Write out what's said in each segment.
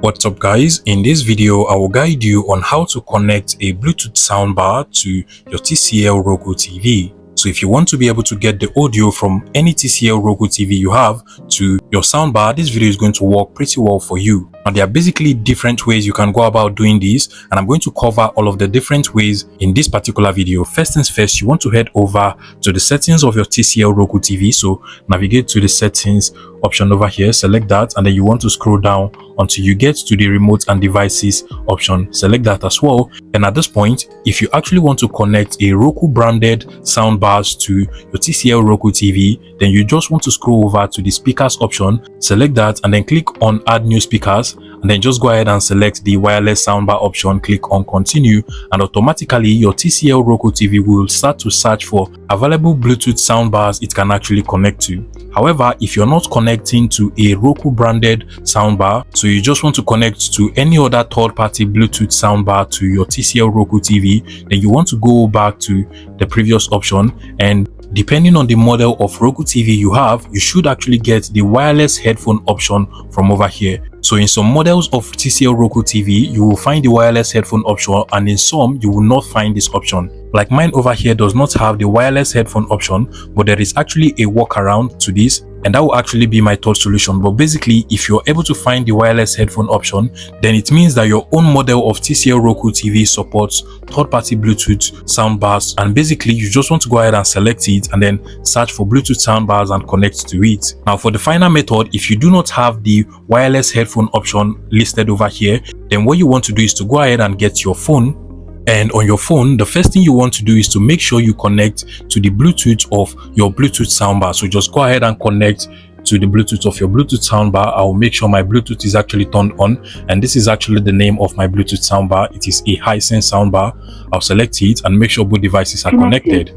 What's up guys, in this video I will guide you on how to connect a Bluetooth soundbar to your TCL Roku TV. So if you want to be able to get the audio from any TCL Roku TV you have to your soundbar, this video is going to work pretty well for you. Now there are basically different ways you can go about doing this, and I'm going to cover all of the different ways in this particular video. First things first, you want to head over to the settings of your TCL Roku TV. So navigate to the settings option over here, select that, and then you want to scroll down until you get to the remote and devices option. Select that as well. And at this point, if you actually want to connect a Roku branded soundbars to your TCL Roku TV, then you just want to scroll over to the speakers option, select that, and then click on add new speakers, and then just go ahead and select the wireless soundbar option, click on continue, and automatically your TCL Roku TV will start to search for available Bluetooth soundbars it can actually connect to. However, if you're not connecting to a Roku branded soundbar, so you just want to connect to any other third-party Bluetooth soundbar to your TCL Roku TV, then you want to go back to the previous option, and depending on the model of Roku TV you have, you should actually get the wireless headphone option from over here. So in some models of TCL Roku TV, you will find the wireless headphone option, and in some, you will not find this option. Like mine over here does not have the wireless headphone option, but there is actually a workaround to this, and that will actually be my third solution. But basically, if you're able to find the wireless headphone option, then it means that your own model of TCL Roku TV supports third-party Bluetooth soundbars, and basically you just want to go ahead and select it and then search for Bluetooth soundbars and connect to it. Now for the final method, if you do not have the wireless headphone option listed over here, then what you want to do is to go ahead and get your phone. And on your phone, the first thing you want to do is to make sure you connect to the Bluetooth of your Bluetooth soundbar. So just go ahead and connect to the Bluetooth of your Bluetooth soundbar. I'll make sure my Bluetooth is actually turned on, and this is actually the name of my Bluetooth soundbar. It is a Hisense soundbar. I'll select it and make sure both devices are connected.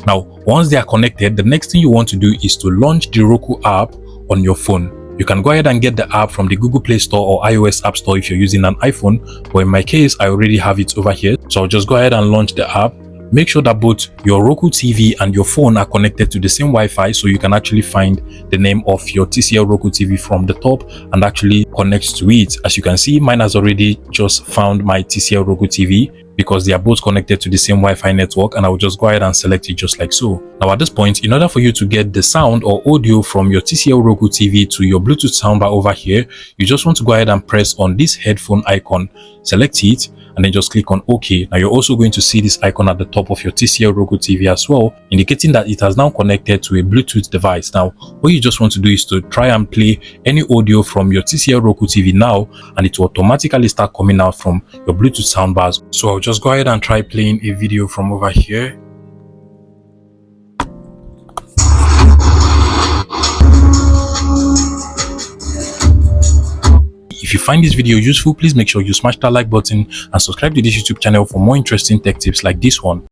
Now, once they are connected, the next thing you want to do is to launch the Roku app on your phone. You can go ahead and get the app from the Google Play Store or iOS App Store if you're using an iPhone, but in my case, I already have it over here. So I'll just go ahead and launch the app. Make sure that both your Roku TV and your phone are connected to the same Wi-Fi, so you can actually find the name of your TCL Roku TV from the top and actually connect to it. As you can see, mine has already just found my TCL Roku TV because they are both connected to the same Wi-Fi network, and I will just go ahead and select it just like so. Now at this point, in order for you to get the sound or audio from your TCL Roku TV to your Bluetooth soundbar over here, you just want to go ahead and press on this headphone icon, select it, and then just click on OK. Now you're also going to see this icon at the top of your TCL Roku TV as well, indicating that it has now connected to a Bluetooth device. Now what you just want to do is to try and play any audio from your TCL Roku TV now, and it will automatically start coming out from your Bluetooth soundbars. So I'll just go ahead and try playing a video from over here. If you find this video useful, please make sure you smash that like button and subscribe to this YouTube channel for more interesting tech tips like this one.